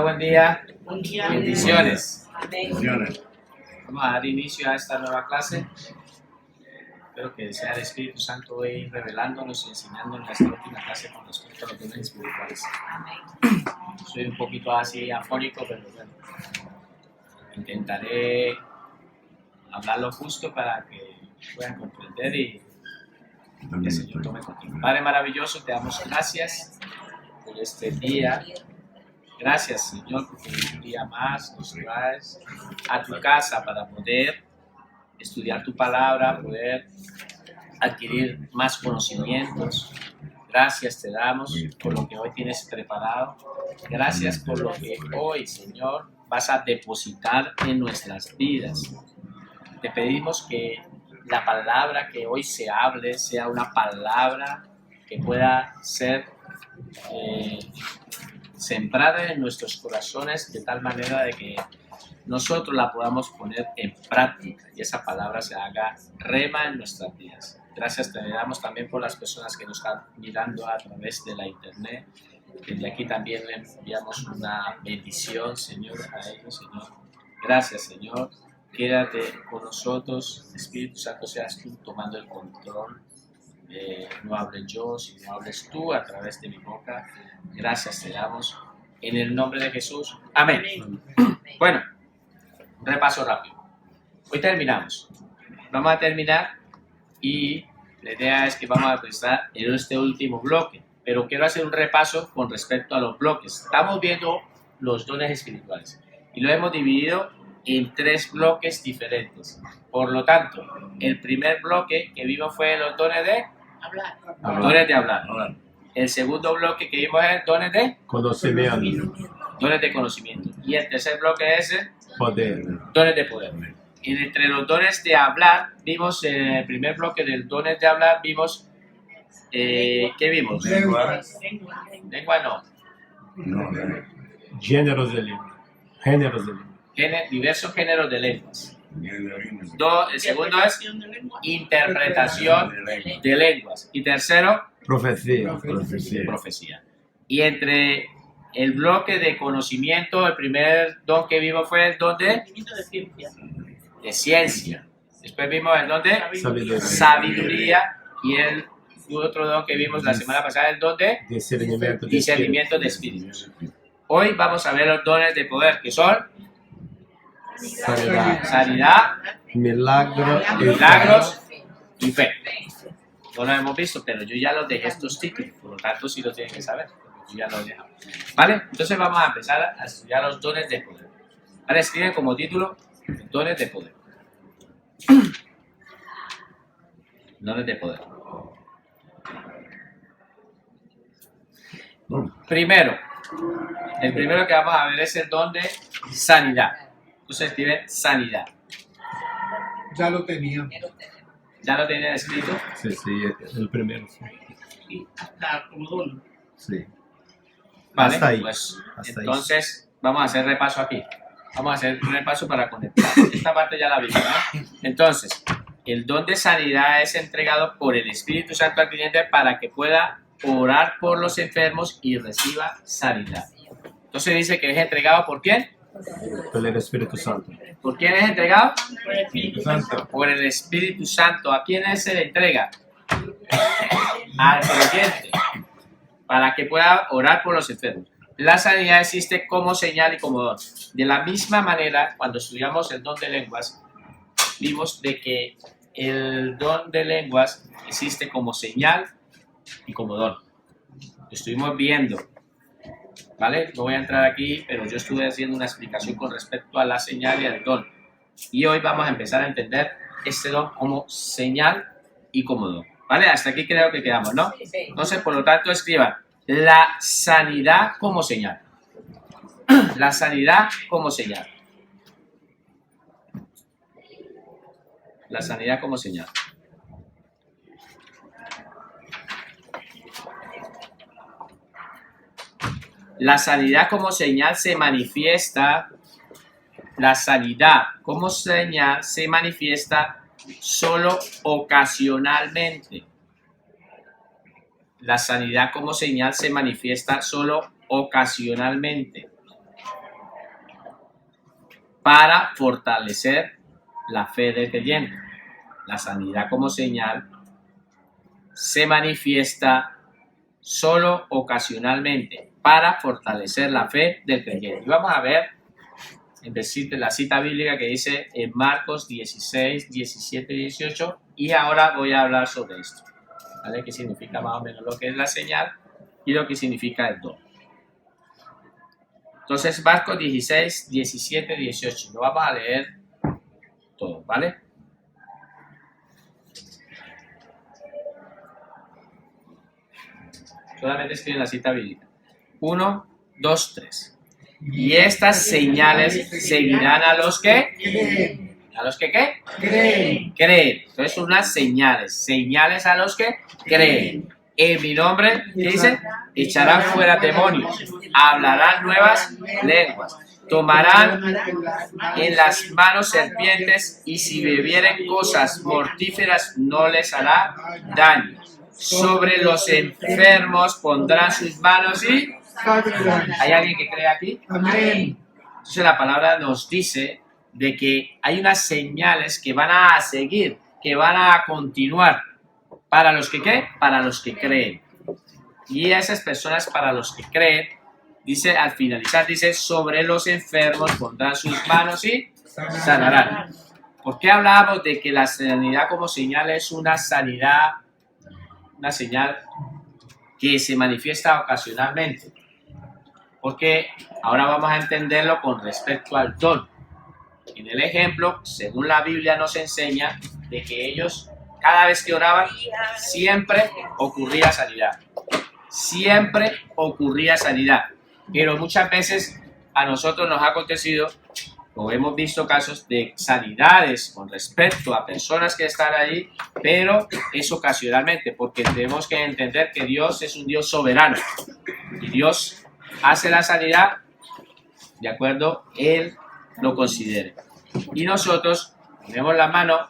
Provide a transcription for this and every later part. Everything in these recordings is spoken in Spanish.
Hola, buen día. Buen día. Bendiciones. Amén. Vamos a dar inicio a esta nueva clase. Espero que sea el Espíritu Santo hoy revelándonos y enseñándonos en esta última clase con respecto a los dones espirituales. Amén. Soy un poquito así afónico, pero bueno, intentaré hablar lo justo para que puedan comprender y que el Señor tome control. Padre maravilloso, te damos gracias por este día. Gracias, Señor, porque un día más nos traes a tu casa para poder estudiar tu palabra, poder adquirir más conocimientos. Gracias te damos por lo que hoy tienes preparado. Gracias por lo que hoy, Señor, vas a depositar en nuestras vidas. Te pedimos que la palabra que hoy se hable sea una palabra que pueda ser sembrada en nuestros corazones de tal manera de que nosotros la podamos poner en práctica y esa palabra se haga rema en nuestras vidas. Gracias te damos también por las personas que nos están mirando a través de la internet. Desde aquí también le enviamos una bendición, Señor, a ellos, Señor. Gracias, Señor. Quédate con nosotros. Espíritu Santo, seas tú tomando el control. No hable yo, sino hables tú a través de mi boca. Gracias te damos. En el nombre de Jesús. Amén. Bueno, un repaso rápido. Hoy terminamos. Vamos a terminar y la idea es que vamos a empezar en este último bloque. Pero quiero hacer un repaso con respecto a los bloques. Estamos viendo los dones espirituales y lo hemos dividido en 3 bloques diferentes. Por lo tanto, el primer bloque que vimos fue los dones de hablar. El segundo bloque que vimos es dones de conocimiento, dones de conocimiento. Y el tercer bloque es poder. dones de poder. Y entre los dones de hablar, vimos en el primer bloque del dones de hablar, vimos, ¿qué vimos? Lengua. Lengua no. Géneros de lengua. Géneros de lengua. Diversos géneros de lenguas. El segundo es interpretación de lenguas. Y tercero, profecía. Y entre el bloque de conocimiento, el primer don que vimos fue el don de ciencia. Después vimos el don de sabiduría. Y el otro don que vimos la semana pasada, el don de discernimiento de espíritus. Hoy vamos a ver los dones de poder, que son sanidad, milagros y fe. No lo hemos visto, pero yo ya los dejé estos títulos, por lo tanto sí lo tienen que saber, yo ya los he dejado. ¿Vale? Entonces vamos a empezar a estudiar los dones de poder. Ahora escriben como título dones de poder. Dones de poder. Primero, el primero que vamos a ver es el don de sanidad. Entonces escriben sanidad. Ya lo tenía. ¿Ya lo tienen escrito? Sí, el primero. Y hasta como don. Sí. Vale, Hasta ahí. pues Hasta entonces vamos a hacer repaso aquí. Vamos a hacer un repaso para conectar. Esta parte ya la vimos, ¿no? Entonces, el don de sanidad es entregado por el Espíritu Santo al creyente para que pueda orar por los enfermos y reciba sanidad. Entonces dice que es entregado ¿por quién? Por el Espíritu Santo. ¿Por quién es entregado? Por el Espíritu Santo. Por el Espíritu Santo. ¿A quién se le entrega? Al creyente, para que pueda orar por los enfermos. La sanidad existe como señal y como don. De la misma manera, cuando estudiamos el don de lenguas, vimos de que el don de lenguas existe como señal y como don. Lo estuvimos viendo, ¿vale? No voy a entrar aquí, pero yo estuve haciendo una explicación con respecto a la señal y al don. Y hoy vamos a empezar a entender este don como señal y como don, ¿vale? Hasta aquí creo que quedamos, ¿no? Entonces, por lo tanto, escriban la sanidad como señal. La sanidad como señal. La sanidad como señal. La sanidad como señal se manifiesta. La sanidad como señal se manifiesta solo ocasionalmente. La sanidad como señal se manifiesta solo ocasionalmente. para fortalecer la fe del creyente. La sanidad como señal se manifiesta solo ocasionalmente para fortalecer la fe del creyente. Y vamos a ver en la cita bíblica que dice en Marcos 16, 17 y 18, y ahora voy a hablar sobre esto, ¿vale? ¿Qué significa más o menos lo que es la señal y lo que significa el don? Entonces, Marcos 16, 17 y 18, lo vamos a leer todo, ¿vale? Solamente escriben la cita bíblica. 1, 2, 3. Y estas señales seguirán a los que... Creen. ¿A los que qué? Creen. Creen. Entonces unas señales. Señales a los que creen. En mi nombre, ¿qué dice? Echarán fuera demonios. Hablarán nuevas lenguas. Tomarán en las manos serpientes y si bebieren cosas mortíferas no les hará daño. Sobre los enfermos pondrán sus manos y... ¿Hay alguien que cree aquí? Amén. Entonces la palabra nos dice de que hay unas señales que van a seguir, que van a continuar. ¿Para los que qué? Para los que creen. Y esas personas para los que creen, dice al finalizar, dice, sobre los enfermos pondrán sus manos y sanarán. ¿Por qué hablábamos de que la sanidad como señal es una sanidad, una señal que se manifiesta ocasionalmente? Porque ahora vamos a entenderlo con respecto al don. En el ejemplo, según la Biblia nos enseña de que ellos, cada vez que oraban, siempre ocurría sanidad. Siempre ocurría sanidad. Pero muchas veces a nosotros nos ha acontecido, o hemos visto casos de sanidades con respecto a personas que están ahí, pero es ocasionalmente, porque tenemos que entender que Dios es un Dios soberano. Y Dios hace la sanidad de acuerdo Él lo considere. Y nosotros ponemos la mano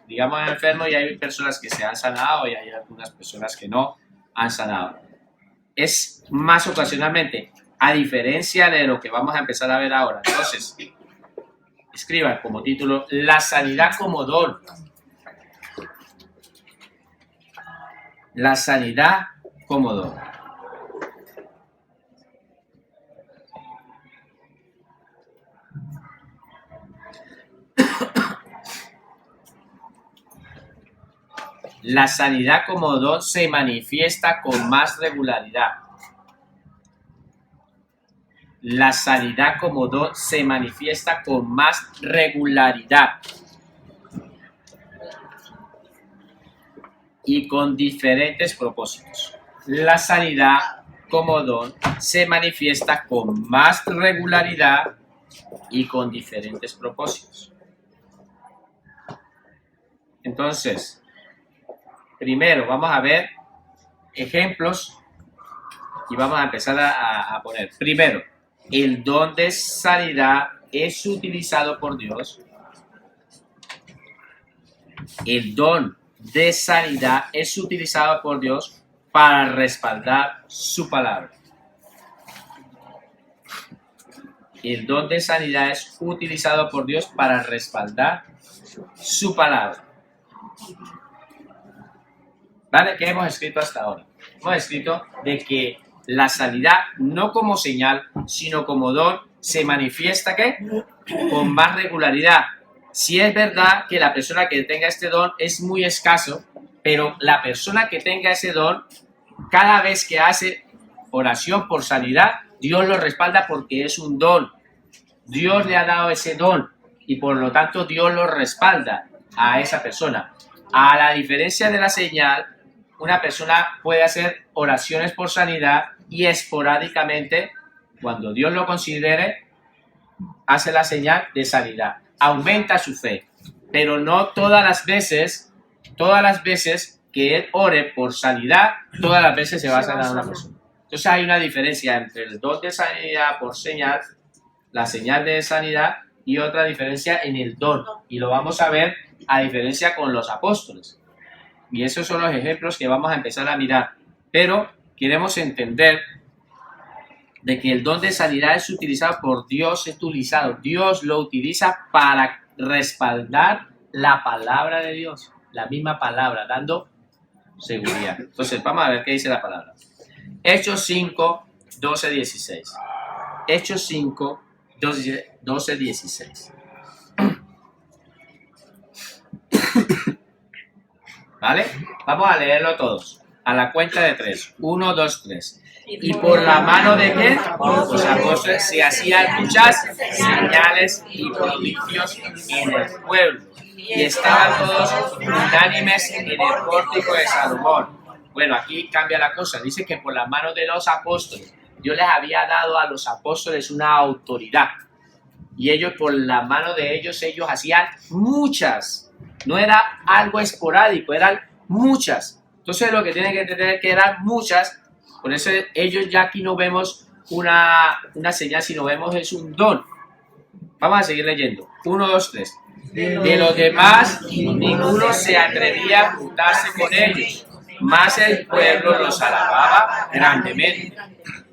digamos, al enfermo y hay personas que se han sanado y hay algunas personas que no han sanado. Es más ocasionalmente, a diferencia de lo que vamos a empezar a ver ahora. Entonces, escriban como título, la sanidad como don. La sanidad como don. La sanidad como don se manifiesta con más regularidad. La sanidad como don se manifiesta con más regularidad y con diferentes propósitos. La sanidad como don se manifiesta con más regularidad y con diferentes propósitos. Entonces, primero vamos a ver ejemplos y vamos a empezar a poner. Primero, el don de sanidad es utilizado por Dios. El don de sanidad es utilizado por Dios para respaldar su palabra. El don de sanidad es utilizado por Dios para respaldar su palabra. ¿Vale? ¿Qué hemos escrito hasta ahora? Hemos escrito de que la sanidad, no como señal, sino como don, se manifiesta ¿qué? Con más regularidad. Si es verdad que la persona que tenga este don es muy escaso, pero la persona que tenga ese don, cada vez que hace oración por sanidad, Dios lo respalda porque es un don. Dios le ha dado ese don y por lo tanto Dios lo respalda a esa persona. A la diferencia de la señal, una persona puede hacer oraciones por sanidad y esporádicamente, cuando Dios lo considere, hace la señal de sanidad. Aumenta su fe, pero no todas las veces que él ore por sanidad, todas las veces se va a sanar a una persona. Entonces hay una diferencia entre el don de sanidad por señal, la señal de sanidad, y otra diferencia en el don. Y lo vamos a ver a diferencia con los apóstoles. Y esos son los ejemplos que vamos a empezar a mirar. Pero queremos entender de que el don de sanidad es utilizado por Dios, es utilizado. Dios lo utiliza para respaldar la palabra de Dios, la misma palabra, dando seguridad. Entonces, vamos a ver qué dice la palabra. Hechos 5, 12, 16. Hechos 5, 12, 16. ¿Vale? Vamos a leerlo todos. A la cuenta de 3. 1, 2, 3. Y por la mano de qué? Los apóstoles se hacían muchas señales y prodigios en el pueblo. Y estaban todos unánimes en el pórtico de Salomón. Bueno, aquí cambia la cosa. Dice que por la mano de los apóstoles, Dios les había dado a los apóstoles una autoridad. Y ellos, por la mano de ellos hacían muchas. No era algo esporádico, eran muchas. Entonces lo que tienen que entender es que eran muchas. Por eso ellos ya aquí no vemos una señal, sino vemos es un don. Vamos a seguir leyendo. 1, 2, 3. De los demás, ninguno se atrevía a juntarse con ellos, mas el pueblo los alababa grandemente.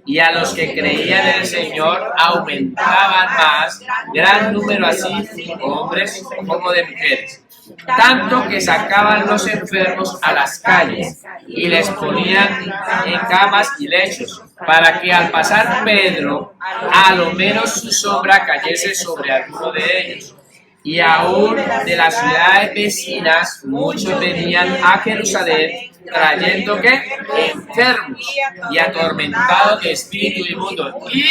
Y a los que creían en el Señor aumentaban más, gran número así, hombres como de mujeres. Tanto que sacaban los enfermos a las calles y les ponían en camas y lechos, para que al pasar Pedro, a lo menos su sombra cayese sobre alguno de ellos. Y aún de las ciudades vecinas, muchos venían a Jerusalén, trayendo ¿qué? Enfermos y atormentados de espíritu inmundo. Y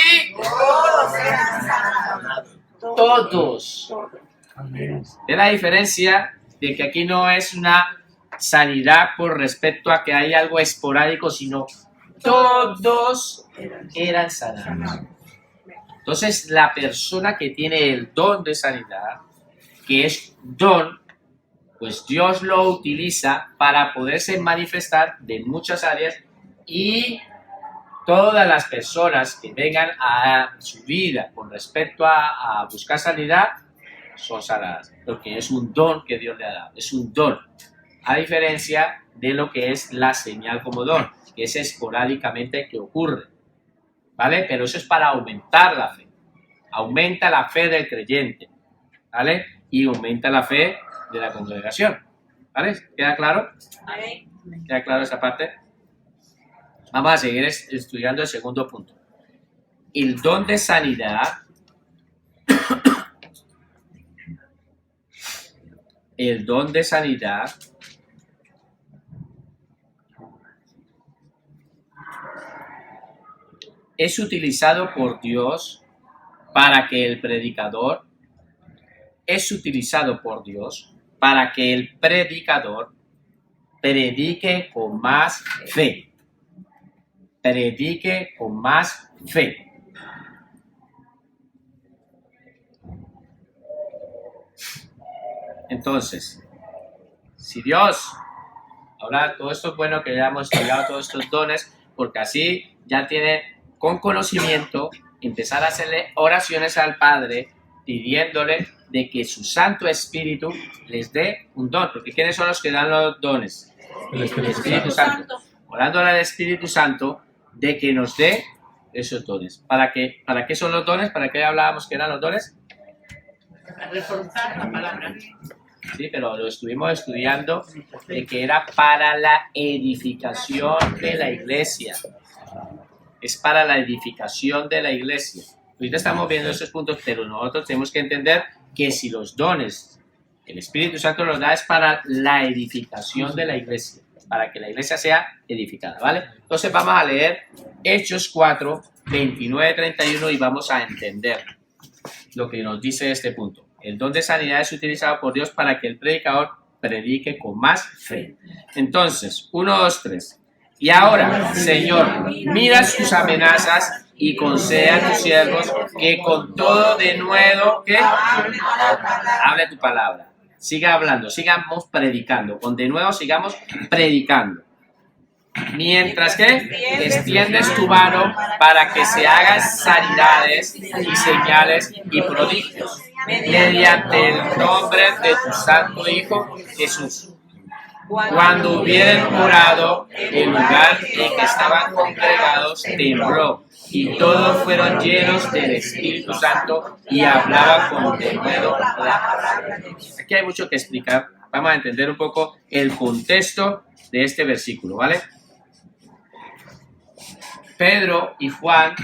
todos. Es la diferencia de que aquí no es una sanidad por respecto a que hay algo esporádico, sino todos eran sanados. Entonces, la persona que tiene el don de sanidad, que es don, pues Dios lo utiliza para poderse manifestar de muchas áreas y todas las personas que vengan a su vida con respecto a buscar sanidad son sanadas, porque es un don que Dios le ha dado, es un don, a diferencia de lo que es la señal como don, que es esporádicamente que ocurre, ¿vale? Pero eso es para aumentar la fe, aumenta la fe del creyente, ¿vale? Y aumenta la fe de la congregación, ¿vale? ¿Queda claro? ¿Queda claro esa parte? Vamos a seguir estudiando el segundo punto. El don de sanidad, el don de sanidad es utilizado por Dios para que el predicador predique con más fe. Predique con más fe. Entonces, si Dios, ahora todo esto es bueno que hayamos estudiado todos estos dones, porque así ya tiene con conocimiento empezar a hacerle oraciones al Padre, pidiéndole de que su Santo Espíritu les dé un don, porque ¿quiénes son los que dan los dones? El Espíritu Santo. Orándole al Espíritu Santo de que nos dé esos dones. ¿Para qué son los dones? ¿Para qué hablábamos que eran los dones? Para reforzar la palabra. Sí, pero lo estuvimos estudiando de que era para la edificación de la iglesia. Es para la edificación de la iglesia. Ahorita estamos viendo esos puntos, pero nosotros tenemos que entender que si los dones, el Espíritu Santo los da, es para la edificación de la iglesia, para que la iglesia sea edificada, ¿vale? Entonces vamos a leer Hechos 4, 29, 31 y vamos a entender lo que nos dice este punto. El don de sanidad es utilizado por Dios para que el predicador predique con más fe. Entonces, 1, 2, 3. Y ahora, Señor, mira sus amenazas y concede a tus siervos que con todo denuedo, ¿qué? Hable tu palabra. Siga hablando, sigamos predicando. Con denuedo sigamos predicando. Mientras que extiendes tu mano para que se hagan sanidades y señales y prodigios mediante el nombre de tu Santo Hijo Jesús. Cuando hubieron orado, el lugar en que estaban congregados tembló, y todos fueron llenos del Espíritu Santo y hablaban con denuedo la palabra de Dios. Aquí hay mucho que explicar. Vamos a entender un poco el contexto de este versículo, ¿vale? Pedro y Juan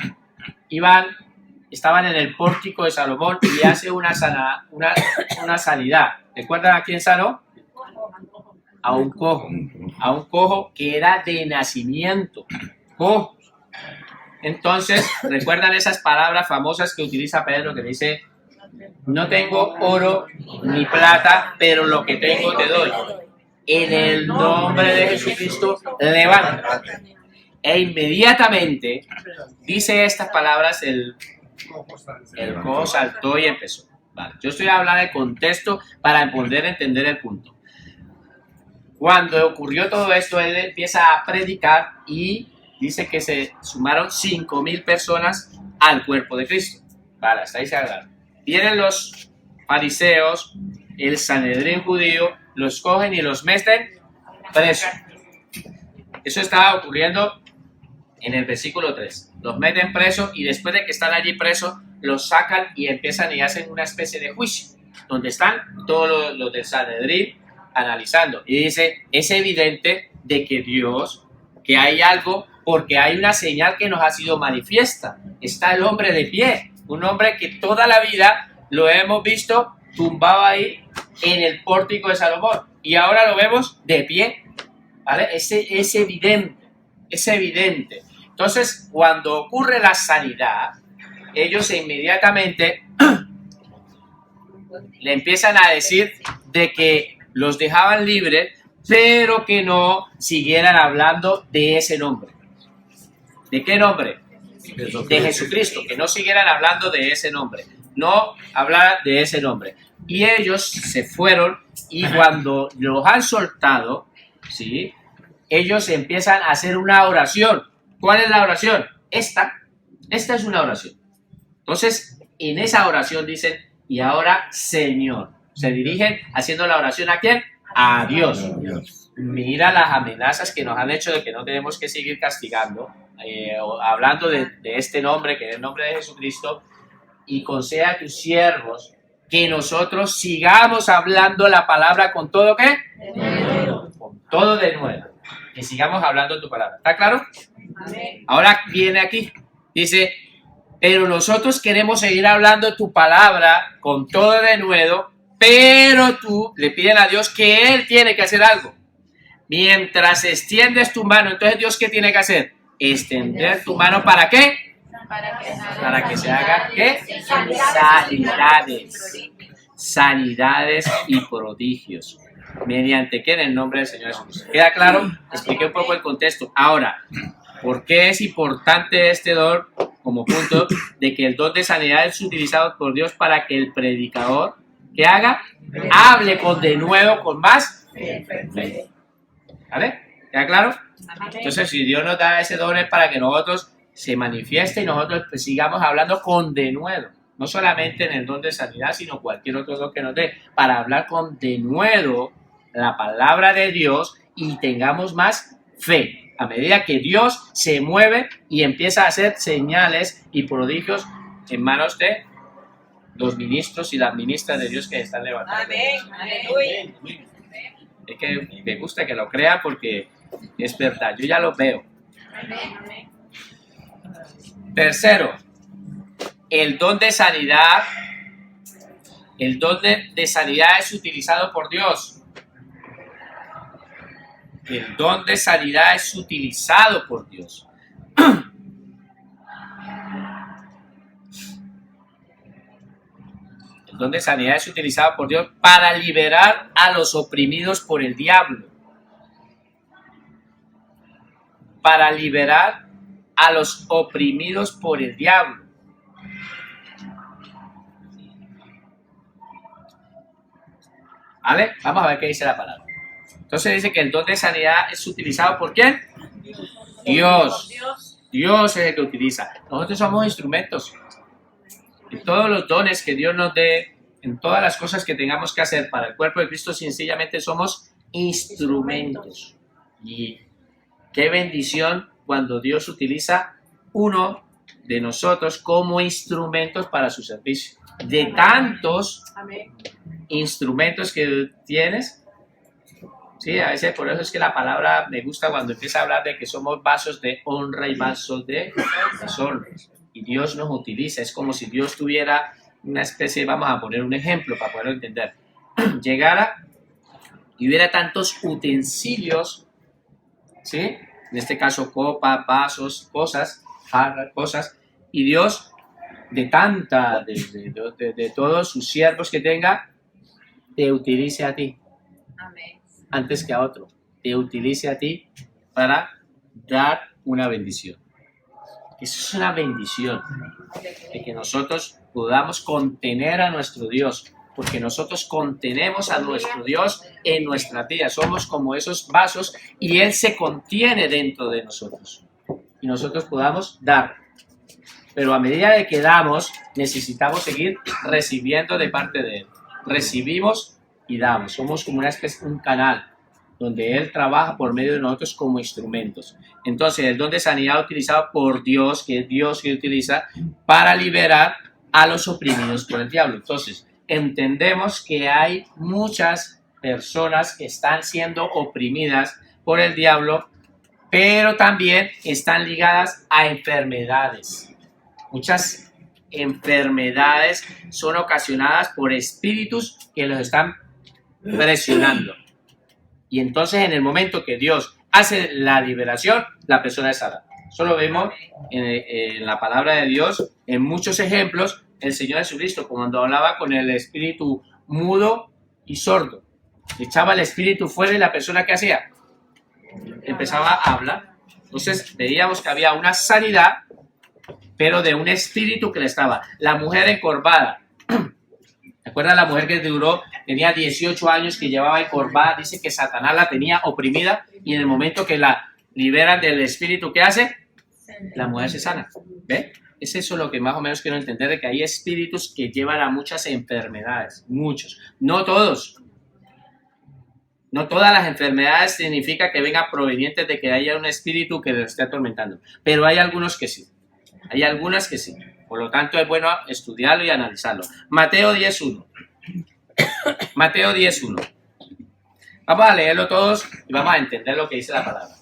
estaban en el pórtico de Salomón y hace una sanidad. ¿Recuerdan a quién sanó? A un cojo que era de nacimiento, cojo. Entonces, ¿recuerdan esas palabras famosas que utiliza Pedro que dice, no tengo oro ni plata, pero lo que tengo te doy? En el nombre de Jesucristo, levántate. E inmediatamente dice estas palabras, el cojo saltó y empezó. Vale. Yo estoy hablando de contexto para poder entender el punto. Cuando ocurrió todo esto, él empieza a predicar y dice que se sumaron 5,000 personas al cuerpo de Cristo. Vale, hasta ahí se habla. Vienen los fariseos, el Sanedrín judío, los cogen y los meten presos. Eso estaba ocurriendo en el versículo 3. Los meten presos y después de que están allí presos, los sacan y empiezan y hacen una especie de juicio, donde están todos los del Sanedrín analizando. Y dice, es evidente de que Dios, que hay algo, porque hay una señal que nos ha sido manifiesta. Está el hombre de pie, un hombre que toda la vida lo hemos visto tumbado ahí en el pórtico de Salomón. Y ahora lo vemos de pie, ¿vale? Es evidente, es evidente. Entonces, cuando ocurre la sanidad, ellos inmediatamente le empiezan a decir de que los dejaban libres, pero que no siguieran hablando de ese nombre. ¿De qué nombre? De Jesucristo, que no siguieran hablando de ese nombre. No hablar de ese nombre. Y ellos se fueron y cuando los han soltado, ¿sí? Ellos empiezan a hacer una oración. ¿Cuál es la oración? Esta es una oración. Entonces, en esa oración dicen, y ahora, Señor. Se dirigen haciendo la oración ¿a quién? A Dios. Mira las amenazas que nos han hecho de que no tenemos que seguir castigando, hablando de este nombre, que es el nombre de Jesucristo, y conceda a tus siervos que nosotros sigamos hablando la palabra con todo ¿qué? Con todo de nuevo. Que sigamos hablando tu palabra. ¿Está claro? Amén. Ahora viene aquí. Dice, pero nosotros queremos seguir hablando tu palabra con todo de nuevo, pero tú le piden a Dios que Él tiene que hacer algo. Mientras extiendes tu mano, entonces Dios ¿qué tiene que hacer? Extender tu mano ¿para qué? Para que se hagan ¿qué? Sanidades y prodigios. ¿Mediante qué? En el nombre del Señor Jesús. ¿Queda claro? Expliqué un poco el contexto. Ahora, ¿por qué es importante este don como punto de que el don de sanidad es utilizado por Dios para que el predicador ¿qué haga? Hable con de nuevo, con más fe. ¿Vale? ¿Queda claro? Entonces, si Dios nos da ese don es para que nosotros se manifieste y nosotros pues, sigamos hablando con denuedo. No solamente en el don de sanidad, sino cualquier otro don que nos dé, para hablar con denuedo la palabra de Dios y tengamos más fe. A medida que Dios se mueve y empieza a hacer señales y prodigios en manos de los ministros y las ministras de Dios que están levantando. Amén. Aleluya. Es que me gusta que lo crean porque es verdad, yo ya lo veo. Amén. Tercero, el don de sanidad. El don de sanidad es utilizado por Dios. El don de sanidad es utilizado por Dios. El don de sanidad es utilizado por Dios para liberar a los oprimidos por el diablo. Para liberar a los oprimidos por el diablo. ¿Vale? Vamos a ver qué dice la palabra. Entonces dice que el don de sanidad es utilizado ¿por quién? Dios. Dios es el que utiliza. Nosotros somos instrumentos. En todos los dones que Dios nos dé, en todas las cosas que tengamos que hacer para el cuerpo de Cristo, sencillamente somos instrumentos. Y qué bendición cuando Dios utiliza uno de nosotros como instrumentos para su servicio. De tantos Amén. instrumentos que tienes, sí, a veces por eso es que la palabra me gusta cuando empieza a hablar de que somos vasos de honra y vasos de deshonra. Y Dios nos utiliza, es como si Dios tuviera una especie, vamos a poner un ejemplo para poderlo entender, llegara y hubiera tantos utensilios, ¿sí? En este caso copas, vasos, cosas, jarras, cosas, y Dios de todos sus siervos que tenga, te utilice a ti Amén. antes que a otro, te utilice a ti para dar una bendición. Eso es una bendición, de que nosotros podamos contener a nuestro Dios, porque nosotros contenemos a nuestro Dios en nuestra vida. Somos como esos vasos y Él se contiene dentro de nosotros. Y nosotros podamos dar. Pero a medida de que damos, necesitamos seguir recibiendo de parte de Él. Recibimos y damos. Somos como una especie, un canal, donde Él trabaja por medio de nosotros como instrumentos. Entonces, el don de sanidad utilizado por Dios, que es Dios que utiliza para liberar a los oprimidos por el diablo. Entonces, entendemos que hay muchas personas que están siendo oprimidas por el diablo, pero también están ligadas a enfermedades. Muchas enfermedades son ocasionadas por espíritus que los están presionando. Y entonces en el momento que Dios hace la liberación, la persona es sana. Eso lo vemos en la palabra de Dios, en muchos ejemplos. El Señor Jesucristo, cuando hablaba con el espíritu mudo y sordo, echaba el espíritu fuera y la persona que hacía, empezaba a hablar. Entonces veíamos que había una sanidad, pero de un espíritu que le estaba. La mujer encorvada, ¿te acuerdas la mujer que tenía 18 años, que llevaba encorvada? Dice que Satanás la tenía oprimida y en el momento que la liberan del espíritu, ¿qué hace? La mujer se sana. ¿Ve? Es eso lo que más o menos quiero entender, de que hay espíritus que llevan a muchas enfermedades. Muchos. No todos. No todas las enfermedades significa que vengan provenientes de que haya un espíritu que los esté atormentando. Pero hay algunos que sí. Hay algunas que sí. Por lo tanto, es bueno estudiarlo y analizarlo. Mateo 10.1. Mateo 10.1. Vamos a leerlo todos y vamos a entender lo que dice la palabra.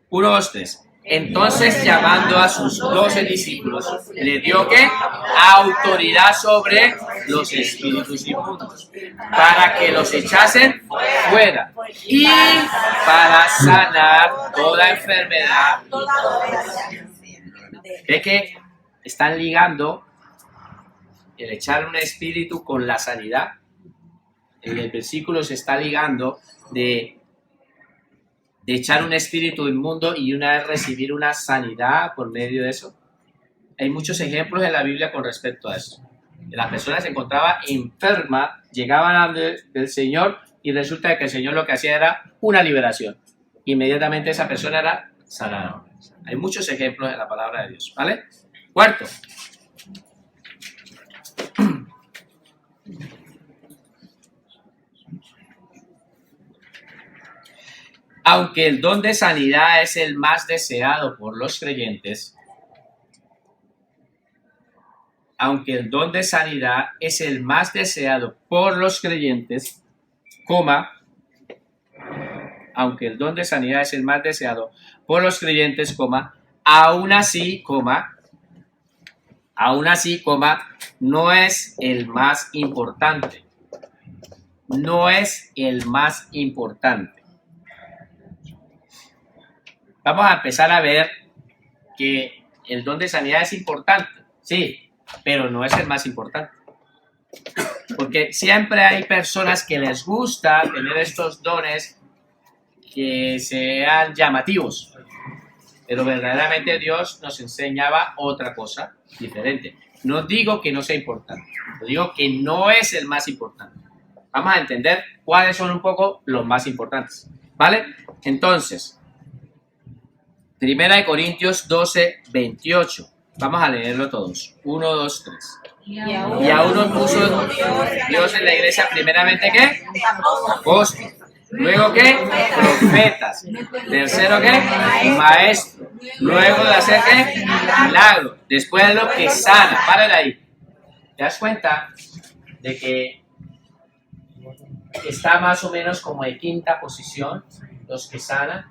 1, 2, 3. Entonces, llamando a sus 12 discípulos, le dio ¿qué? Autoridad sobre los espíritus inmundos, para que los echasen fuera y para sanar toda enfermedad. ¿Ve que están ligando el echar un espíritu con la sanidad? En el versículo se está ligando de echar un espíritu inmundo y una vez recibir una sanidad por medio de eso. Hay muchos ejemplos en la Biblia con respecto a eso. La persona se encontraba enferma, llegaban del Señor y resulta que el Señor lo que hacía era una liberación. Inmediatamente esa persona era sanada. Hay muchos ejemplos en la palabra de Dios, ¿vale? Cuarto. Aunque el don de sanidad es el más deseado por los creyentes, aunque el don de sanidad es el más deseado por los creyentes, aunque el don de sanidad es el más deseado por los creyentes, aún así, no es el más importante. No es el más importante. Vamos a empezar a ver que el don de sanidad es importante, sí, pero no es el más importante. Porque siempre hay personas que les gusta tener estos dones que sean llamativos, pero verdaderamente Dios nos enseñaba otra cosa diferente. No digo que no sea importante, digo que no es el más importante. Vamos a entender cuáles son un poco los más importantes, ¿vale? Entonces, 1 Corintios 12:28. Vamos a leerlo todos. 1, 2, 3. Y aún nos puso Dios en la iglesia primeramente, ¿qué? Apóstoles. Luego, ¿qué? Profetas. Tercero, ¿qué? Maestro. Luego de hacer, ¿qué? Milagro. Después lo que sana. Párale ahí. ¿Te das cuenta de que está más o menos como de quinta posición los que sanan?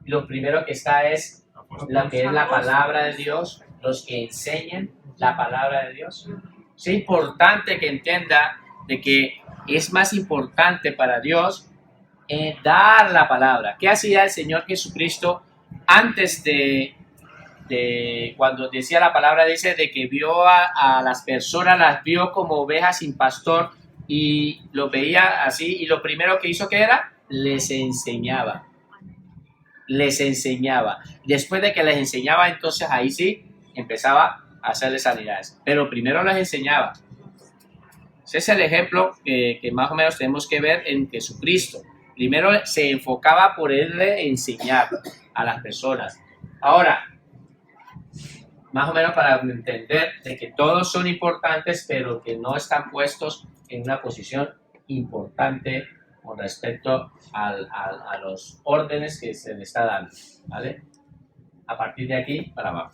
Lo primero que está es lo que es la palabra de Dios, los que enseñan la palabra de Dios. Es importante que entienda de que es más importante para Dios dar la palabra. ¿Qué hacía el Señor Jesucristo antes de cuando decía la palabra? Dice de que vio a las personas, las vio como ovejas sin pastor y lo veía así, y lo primero que hizo, ¿qué era? Les enseñaba. Les enseñaba. Después de que les enseñaba, entonces ahí sí empezaba a hacerles sanidades. Pero primero les enseñaba. Ese es el ejemplo que más o menos tenemos que ver en Jesucristo. Primero se enfocaba por él enseñar a las personas. Ahora, más o menos para entender de que todos son importantes, pero que no están puestos en una posición importante con respecto a los órdenes que se le está dando, ¿vale? A partir de aquí para abajo.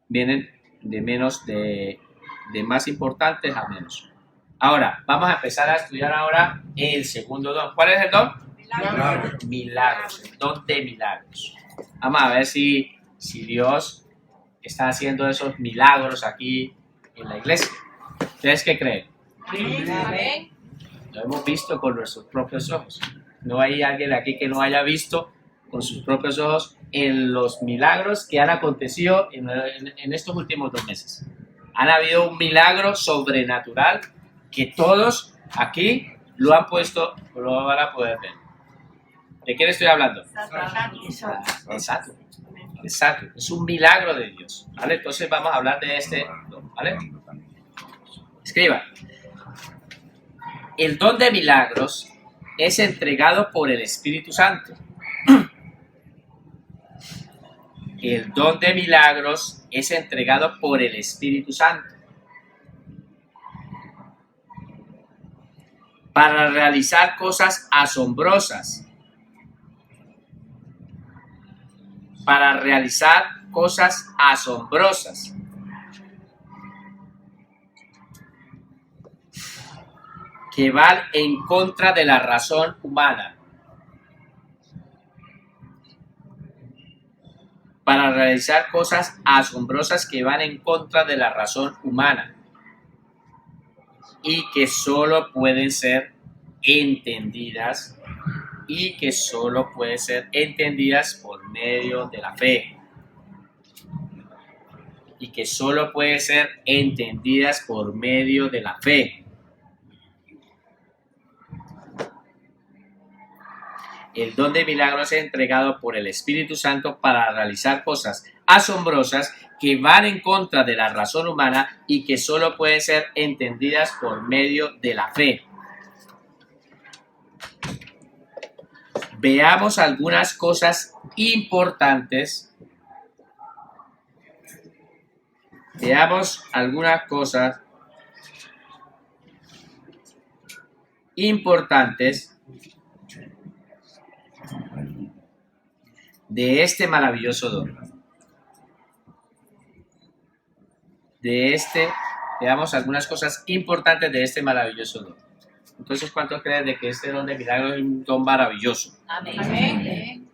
Vienen de menos de más importantes a menos. Ahora, vamos a empezar a estudiar ahora el segundo don. ¿Cuál es el don? Milagros. Milagros, el don de milagros. Vamos a ver si Dios está haciendo esos milagros aquí en la iglesia. ¿Ustedes qué creen? Amén. Lo hemos visto con nuestros propios ojos. No hay alguien aquí que no haya visto con sus propios ojos en los milagros que han acontecido en estos últimos 2 meses. Han habido un milagro sobrenatural que todos aquí lo han puesto, lo van a poder ver. ¿De quién estoy hablando? Exacto. Exacto. Es un milagro de Dios, ¿vale? Entonces vamos a hablar de este don, ¿vale? Escriba. El don de milagros es entregado por el Espíritu Santo. El don de milagros es entregado por el Espíritu Santo para realizar cosas asombrosas. Para realizar cosas asombrosas. Que van en contra de la razón humana. Para realizar cosas asombrosas que van en contra de la razón humana. Y que solo pueden ser entendidas. Y que solo pueden ser entendidas por medio de la fe. Y que solo pueden ser entendidas por medio de la fe. El don de milagros es entregado por el Espíritu Santo para realizar cosas asombrosas que van en contra de la razón humana y que solo pueden ser entendidas por medio de la fe. Veamos algunas cosas importantes. Veamos algunas cosas importantes de este maravilloso don. Veamos algunas cosas importantes de este maravilloso don. Entonces, ¿cuántos creen de que este don de milagros es un don maravilloso? Amén.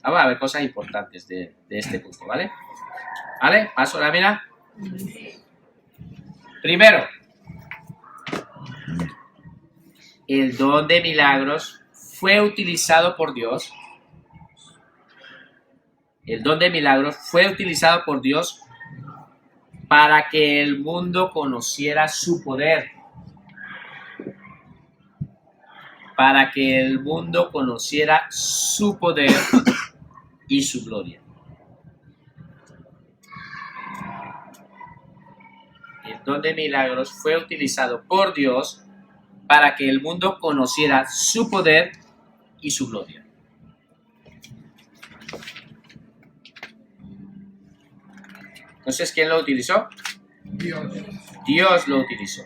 Vamos a ver cosas importantes de este punto, ¿vale? ¿Vale? Paso la mira. Primero, el don de milagros fue utilizado por Dios. El don de milagros fue utilizado por Dios para que el mundo conociera su poder. Para que el mundo conociera su poder y su gloria. El don de milagros fue utilizado por Dios para que el mundo conociera su poder y su gloria. Entonces, ¿quién lo utilizó? Dios. Dios lo utilizó.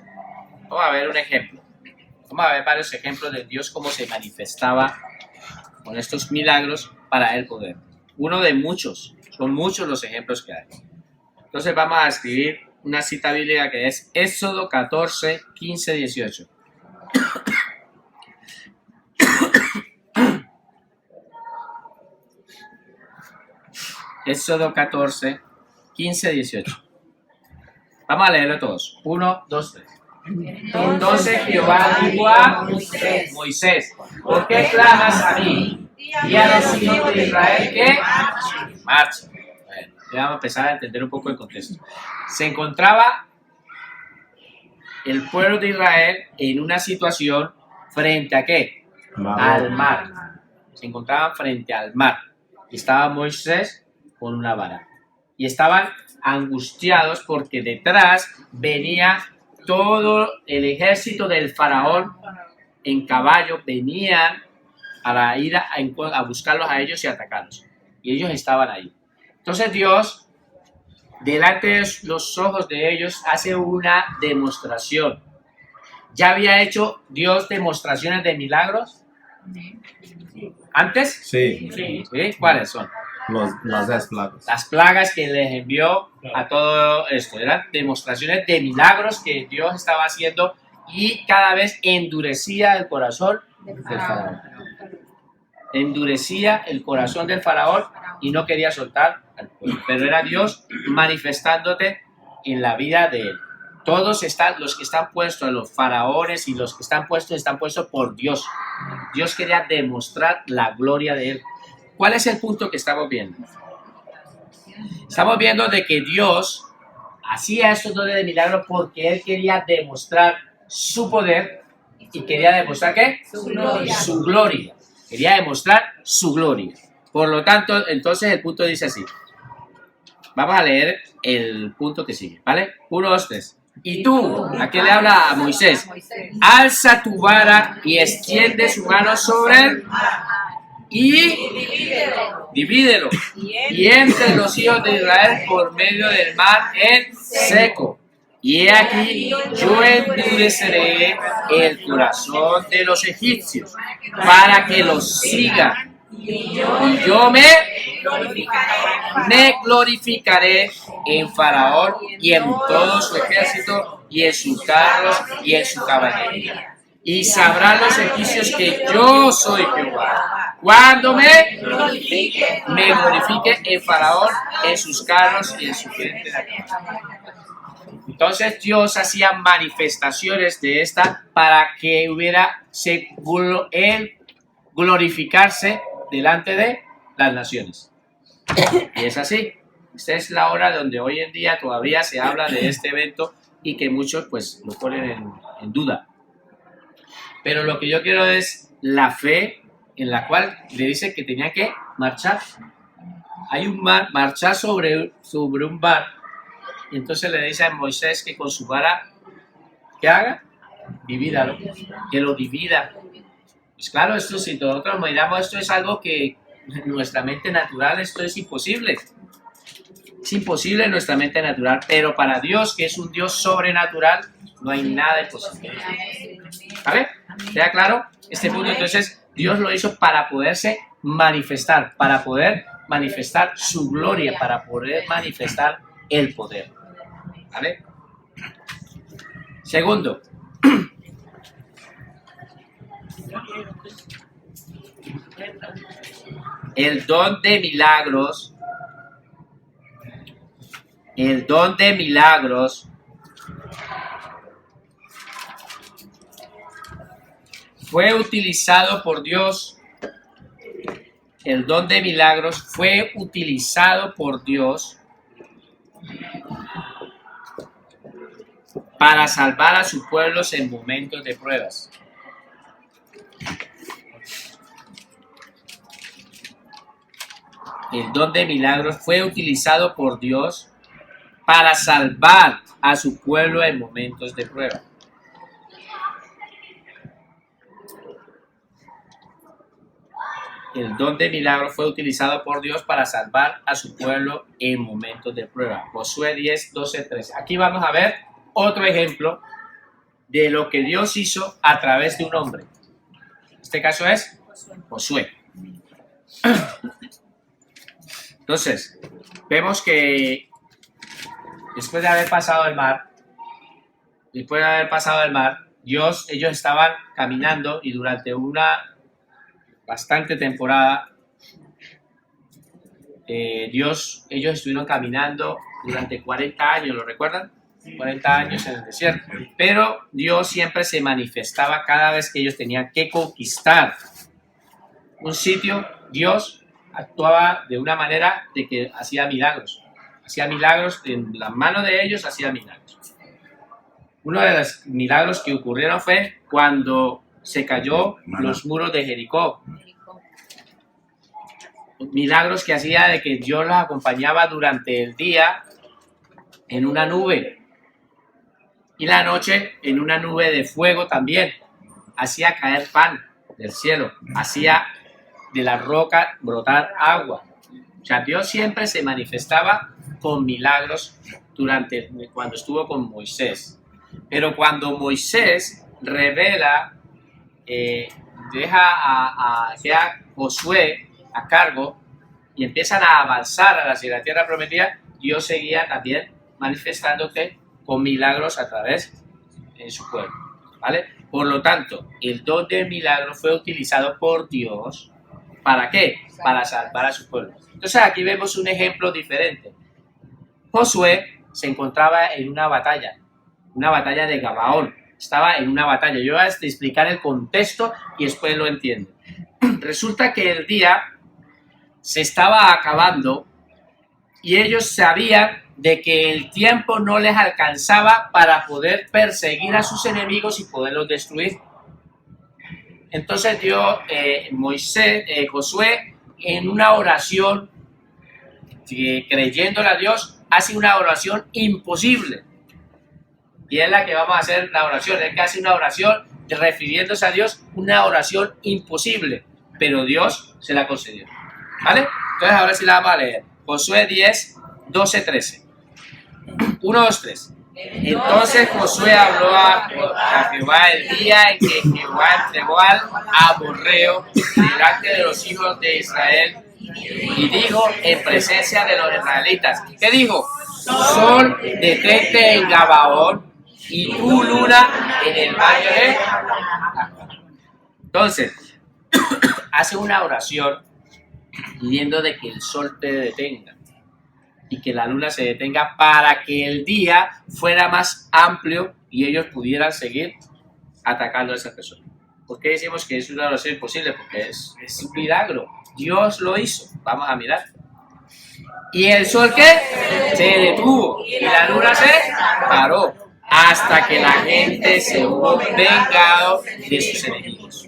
Vamos a ver un ejemplo. Vamos a ver varios ejemplos de Dios cómo se manifestaba con estos milagros para el poder. Uno de muchos, son muchos los ejemplos que hay. Entonces vamos a escribir una cita bíblica que es Éxodo 14, 15, 18. Éxodo 14, 15, 18. Vamos a leerlo todos. 1, 2, 3. Entonces Jehová dijo a Moisés, ¿por qué clamas a mí? Y a los hijos de Israel que marchen. Bueno, ya vamos a empezar a entender un poco el contexto. Se encontraba el pueblo de Israel en una situación frente a ¿qué? Al mar. Se encontraban frente al mar. Y estaba Moisés con una vara. Y estaban angustiados porque detrás venía todo el ejército del faraón en caballo, venían para ir a buscarlos a ellos y atacarlos. Y ellos estaban ahí. Entonces Dios, delante de los ojos de ellos, hace una demostración. ¿Ya había hecho Dios demostraciones de milagros? ¿Antes? Sí, ¿Sí? ¿Cuáles son? las 10 plagas. Las plagas que les envió a todo esto. Eran demostraciones de milagros que Dios estaba haciendo y cada vez endurecía el corazón del faraón. Endurecía el corazón del faraón y no quería soltar al pueblo. Pero era Dios manifestándote en la vida de él. Todos los que están puestos, los faraones y los que están puestos por Dios. Dios quería demostrar la gloria de él. ¿Cuál es el punto que estamos viendo? Estamos viendo de que Dios hacía estos dones de milagros porque Él quería demostrar su poder y quería demostrar ¿qué? Su gloria. Quería demostrar su gloria. Por lo tanto, entonces el punto dice así. Vamos a leer el punto que sigue, ¿vale? 1, 2, 3. Y tú, ¿a qué le habla a Moisés? Alza tu vara y extiende su mano sobre él. Y divídelo. Y entre los hijos de Israel por medio del mar en seco. Y he aquí, yo endureceré el corazón de los egipcios para que los sigan. Y yo me glorificaré en Faraón y en todo su ejército y en sus carros y en su caballería. Y sabrán los egipcios que yo soy Jehová. Cuando me glorifique en Faraón, en sus carros y en su gente. Entonces Dios hacía manifestaciones de esta para que él glorificarse delante de las naciones. Y es así. Esta es la hora donde hoy en día todavía se habla de este evento y que muchos pues lo ponen en duda. Pero lo que yo quiero es la fe en la cual le dice que tenía que marchar. Hay un mar, marchar sobre un mar. Y entonces le dice a Moisés que con su vara, ¿qué haga? Divídalo, que lo divida. Pues claro, esto si nosotros miramos, esto es algo que en nuestra mente natural, esto es imposible. Es imposible en nuestra mente natural, pero para Dios, que es un Dios sobrenatural, no hay nada imposible. ¿Vale? ¿Queda claro este punto? Entonces, Dios lo hizo para poderse manifestar, para poder manifestar su gloria, para poder manifestar el poder. ¿Vale? Segundo. El don de milagros. El don de milagros fue utilizado por Dios. El don de milagros fue utilizado por Dios para salvar a sus pueblos en momentos de pruebas. El don de milagros fue utilizado por Dios para salvar a su pueblo en momentos de prueba. El don de milagros fue utilizado por Dios para salvar a su pueblo en momentos de prueba. Josué 10, 12, 13. Aquí vamos a ver otro ejemplo de lo que Dios hizo a través de un hombre. Este caso es Josué. Entonces, vemos que después de haber pasado el mar, ellos estaban caminando y durante una bastante temporada, ellos estuvieron caminando durante 40 años, ¿lo recuerdan? 40 años en el desierto. Pero Dios siempre se manifestaba cada vez que ellos tenían que conquistar un sitio. Dios actuaba de una manera de que hacía milagros en las manos de ellos, hacía milagros. Uno de los milagros que ocurrieron fue cuando se cayó los muros de Jericó. Milagros que hacía de que Dios los acompañaba durante el día en una nube y la noche en una nube de fuego también. Hacía caer pan del cielo, hacía de la roca brotar agua. O sea, Dios siempre se manifestaba con milagros cuando estuvo con Moisés. Pero cuando Moisés revela, deja a Josué a cargo y empiezan a avanzar hacia la tierra prometida, Dios seguía también manifestándose con milagros a través de su pueblo, ¿vale? Por lo tanto, el don del milagro fue utilizado por Dios. ¿Para qué? Para salvar a su pueblo. Entonces aquí vemos un ejemplo diferente. Josué se encontraba en una batalla de Gabaón. Estaba en una batalla. Yo voy a explicar el contexto y después lo entiendo. Resulta que el día se estaba acabando y ellos sabían de que el tiempo no les alcanzaba para poder perseguir a sus enemigos y poderlos destruir. Entonces Josué, en una oración, creyéndole a Dios, hace una oración imposible. Y es la que vamos a hacer la oración. Es que hace una oración refiriéndose a Dios, una oración imposible. Pero Dios se la concedió. ¿Vale? Entonces ahora sí la vamos a leer. Josué 10, 12, 13. 1, 2, 3. Entonces Josué habló a Jehová el día en que Jehová entregó al amorreo delante de los hijos de Israel y dijo en presencia de los israelitas. ¿Qué dijo? Sol, detente en Gabaón y tu luna en el valle de... Entonces, hace una oración pidiendo de que el sol te detenga y que la luna se detenga para que el día fuera más amplio y ellos pudieran seguir atacando a esa persona. ¿Por qué decimos que es una oración imposible? Porque es un milagro. Dios lo hizo. Vamos a mirar. ¿Y el sol qué? Se detuvo y la luna se paró hasta que la gente se hubo vengado de sus enemigos.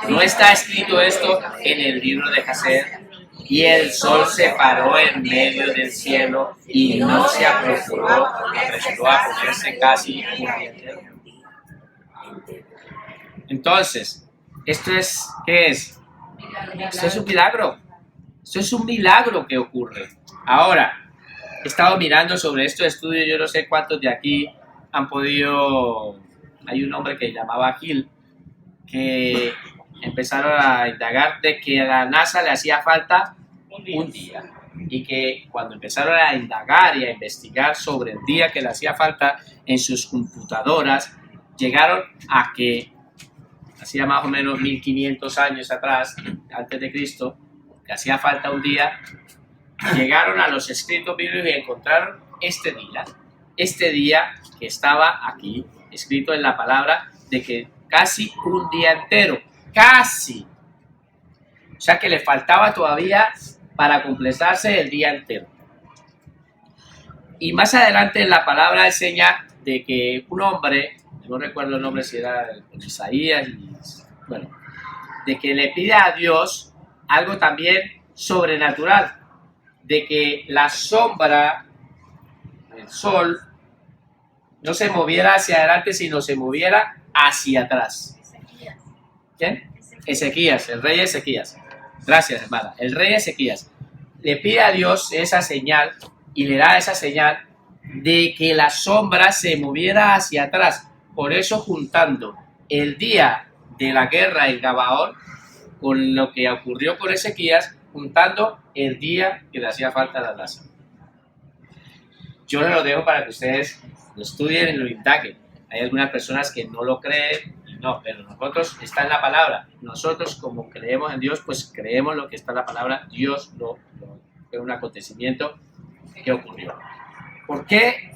No está escrito esto en el libro de Hazer. Y el sol se paró en medio del cielo y no se apresuró a ponerse casi un día entero. Entonces, ¿esto es qué es? Esto es un milagro. Esto es un milagro que ocurre. Ahora, he estado mirando sobre estos estudios, yo no sé cuántos de aquí han podido... Hay un hombre que llamaba Gil, que empezaron a indagar de que a la NASA le hacía falta un día, y que cuando empezaron a indagar y a investigar sobre el día que le hacía falta en sus computadoras, llegaron a que hacía más o menos 1500 años atrás, antes de Cristo, que hacía falta un día. Llegaron a los escritos bíblicos y encontraron este día que estaba aquí, escrito en la palabra, de que casi un día entero, casi, o sea que le faltaba todavía para completarse el día entero. Y más adelante en la palabra enseña de que un hombre, no recuerdo el nombre si era Isaías, bueno, de que le pide a Dios algo también sobrenatural, de que la sombra del sol no se moviera hacia adelante, sino se moviera hacia atrás. ¿Quién? Ezequías, el rey Ezequías. Gracias, hermana. El rey Ezequías le pide a Dios esa señal y le da esa señal de que la sombra se moviera hacia atrás. por eso juntando el día de la guerra en Gabaón con lo que ocurrió con Ezequías, juntando el día que le hacía falta a la nación. Yo les lo dejo para que ustedes lo estudien y lo indaguen. Hay algunas personas que no lo creen, y no, pero nosotros está en la palabra. Nosotros, como creemos en Dios, pues creemos lo que está en la palabra. Dios fue un acontecimiento que ocurrió. ¿Por qué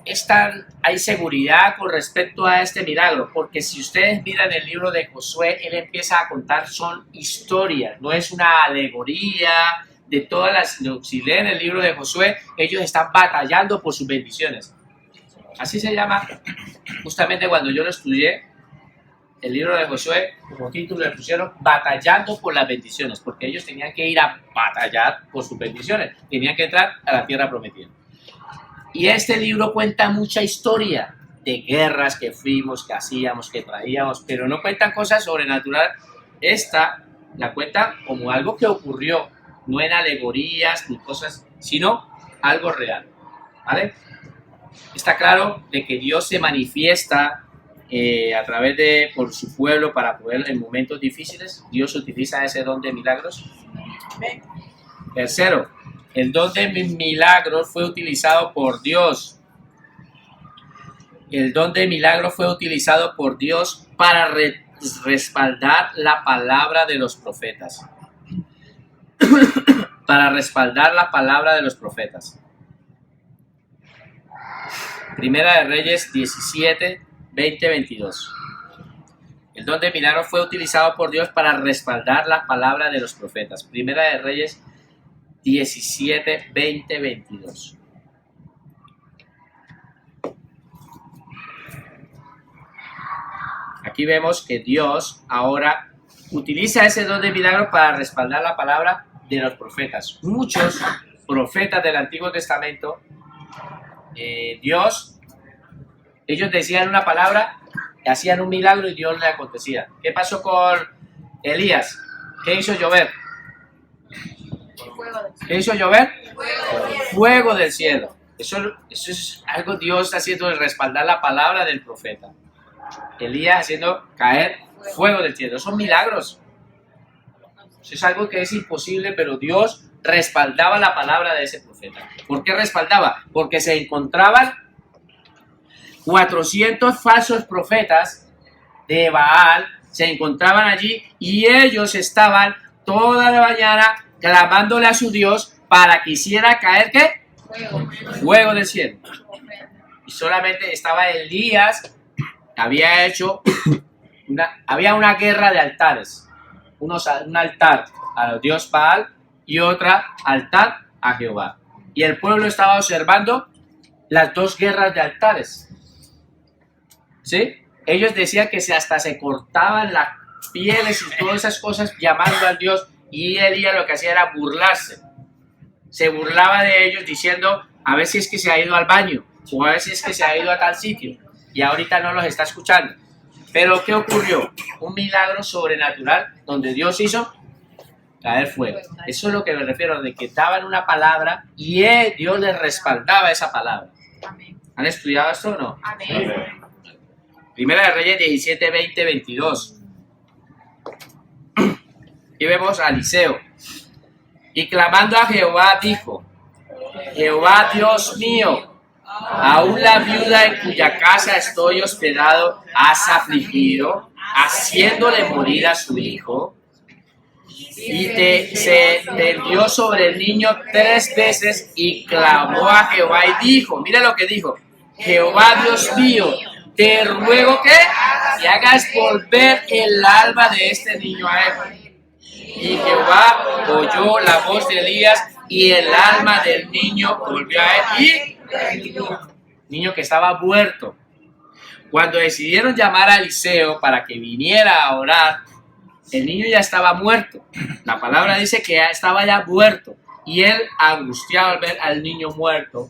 hay seguridad con respecto a este milagro? Porque si ustedes miran el libro de Josué, él empieza a contar, son historias, no es una alegoría de todas las. Si leen el libro de Josué, ellos están batallando por sus bendiciones. Así se llama, justamente cuando yo lo estudié, el libro de Josué, como título le pusieron Batallando por las bendiciones, porque ellos tenían que ir a batallar por sus bendiciones, tenían que entrar a la tierra prometida. Y este libro cuenta mucha historia de guerras que fuimos, que hacíamos, que traíamos, pero no cuentan cosas sobrenaturales. Esta la cuenta como algo que ocurrió, no en alegorías ni cosas, sino algo real, ¿vale? Está claro de que Dios se manifiesta a través por su pueblo para poder en momentos difíciles. Dios utiliza ese don de milagros. Tercero, el don de milagros fue utilizado por Dios. El don de milagros fue utilizado por Dios para respaldar la palabra de los profetas. Para respaldar la palabra de los profetas. Primera de Reyes 17, 20, 22. El don de milagros fue utilizado por Dios para respaldar la palabra de los profetas. Primera de Reyes 17, 20, 22. Aquí vemos que Dios ahora utiliza ese don de milagros para respaldar la palabra de los profetas. Muchos profetas del Antiguo Testamento, ellos decían una palabra, hacían un milagro y Dios le acontecía. ¿Qué pasó con Elías? ¿Qué hizo llover? ¿Qué hizo llover? Fuego del cielo. Eso es algo Dios haciendo de respaldar la palabra del profeta. Elías haciendo caer fuego del cielo. Son milagros. Eso es algo que es imposible, pero Dios respaldaba la palabra de ese profeta. ¿Por qué respaldaba? Porque se encontraban 400 falsos profetas de Baal, se encontraban allí y ellos estaban toda la mañana clamándole a su Dios para que hiciera caer ¿qué? Fuego del cielo. Y solamente estaba Elías, había hecho había una guerra de altares, un altar al dios Baal y otra altar a Jehová. Y el pueblo estaba observando las dos guerras de altares. ¿Sí? Ellos decían que hasta se cortaban las pieles y todas esas cosas llamando al Dios, y Elías lo que hacía era burlarse. Se burlaba de ellos diciendo, a ver si es que se ha ido al baño, o a ver si es que se ha ido a tal sitio, y ahorita no los está escuchando. Pero ¿qué ocurrió? Un milagro sobrenatural donde Dios hizo caer fuego. Eso es lo que me refiero, de que daban una palabra y Dios les respaldaba esa palabra. ¿Han estudiado esto o no? Amén. Primera de Reyes 17, 20, 22. Aquí vemos a Eliseo. Y clamando a Jehová dijo, Jehová Dios mío, aún la viuda en cuya casa estoy hospedado has afligido, haciéndole morir a su hijo. Y se tendió sobre el niño 3 veces y clamó a Jehová y dijo, mira lo que dijo, Jehová Dios mío, te ruego que hagas volver el alma de este niño a él. Y Jehová oyó la voz de Elías y el alma del niño volvió a él y niño que estaba muerto. Cuando decidieron llamar a Eliseo para que viniera a orar, el niño ya estaba muerto. La palabra dice que ya estaba ya muerto. Y él, angustiado al ver al niño muerto,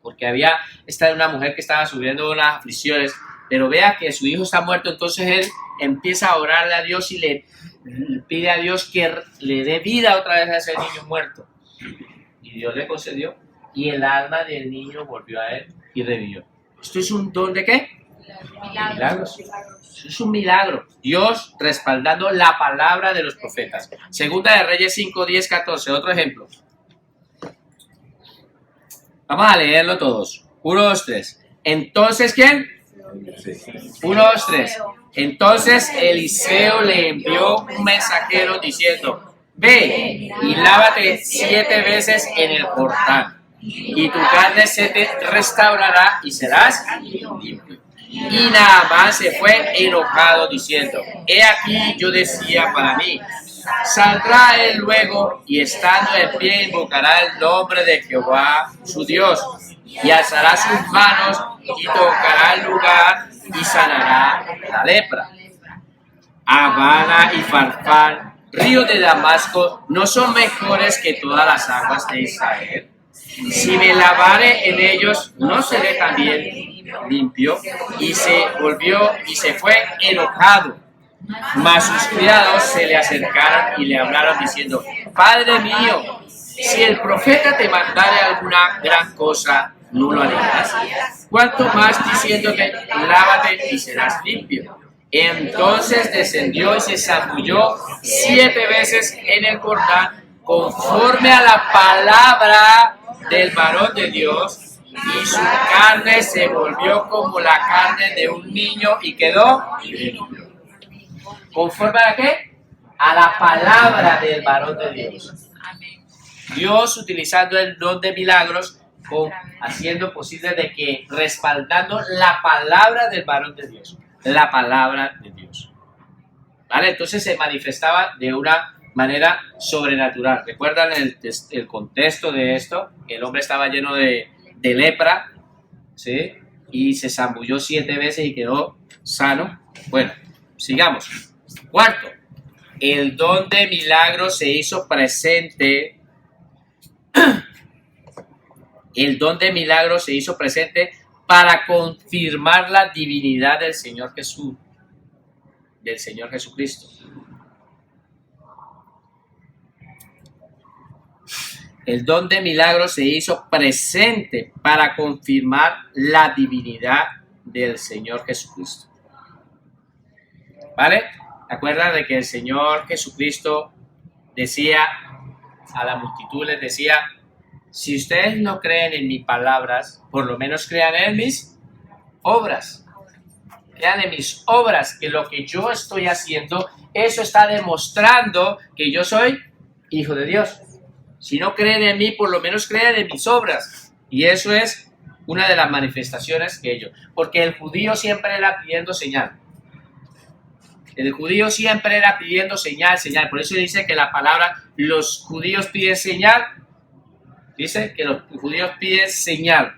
porque esta era una mujer que estaba sufriendo unas aflicciones, pero vea que su hijo está muerto, entonces él empieza a orarle a Dios y le pide a Dios que le dé vida otra vez a ese niño muerto. Y Dios le concedió, y el alma del niño volvió a él y revivió. ¿Esto es un don de qué? Milagros. Eso es un milagro. Dios respaldando la palabra de los profetas. Segunda de Reyes 5, 10, 14. Otro ejemplo. Vamos a leerlo todos. 1, 2, 3. Entonces, ¿quién? 1, 2, 3. Entonces Eliseo le envió un mensajero diciendo: ve y lávate 7 veces en el Jordán, y tu carne se te restaurará y serás limpio. Y Naamán se fue enojado diciendo: he aquí, yo decía para mí, saldrá él luego y estando en pie invocará el nombre de Jehová su Dios, y alzará sus manos y tocará el lugar y sanará la lepra. Habana y Farfán, río de Damasco, ¿no son mejores que todas las aguas de Israel? Si me lavare en ellos, ¿no seré también limpio? Y se volvió y se fue enojado. Mas sus criados se le acercaron y le hablaron diciendo: Padre mío, si el profeta te mandare alguna gran cosa, ¿no lo harías? ¿Cuánto más diciéndote: lávate y serás limpio? Entonces descendió y se zambulló 7 veces en el Jordán, conforme a la palabra del varón de Dios, y su carne se volvió como la carne de un niño y quedó limpio. ¿Conforme a qué? A la palabra del varón de Dios. Dios utilizando el don de milagros, haciendo posible de que respaldando la palabra del varón de Dios. La palabra de Dios. ¿Vale? Entonces se manifestaba de una manera sobrenatural. ¿Recuerdan el contexto de esto? El hombre estaba lleno de lepra, ¿sí? Y se zambulló 7 veces y quedó sano. Bueno, sigamos. Cuarto, el don de milagros se hizo presente. El don de milagros se hizo presente para confirmar la divinidad del Señor Jesús, del Señor Jesucristo. El don de milagros se hizo presente para confirmar la divinidad del Señor Jesucristo. ¿Vale? ¿Te acuerdas de que el Señor Jesucristo decía a la multitud, les decía: si ustedes no creen en mis palabras, por lo menos crean en mis obras. Crean en mis obras, que lo que yo estoy haciendo, eso está demostrando que yo soy hijo de Dios. Si no creen en mí, por lo menos crean en mis obras. Y eso es una de las manifestaciones que ellos. Porque el judío siempre era pidiendo señal. El judío siempre era pidiendo señal, señal. Por eso dice que la palabra, los judíos piden señal. Dice que los judíos piden señal.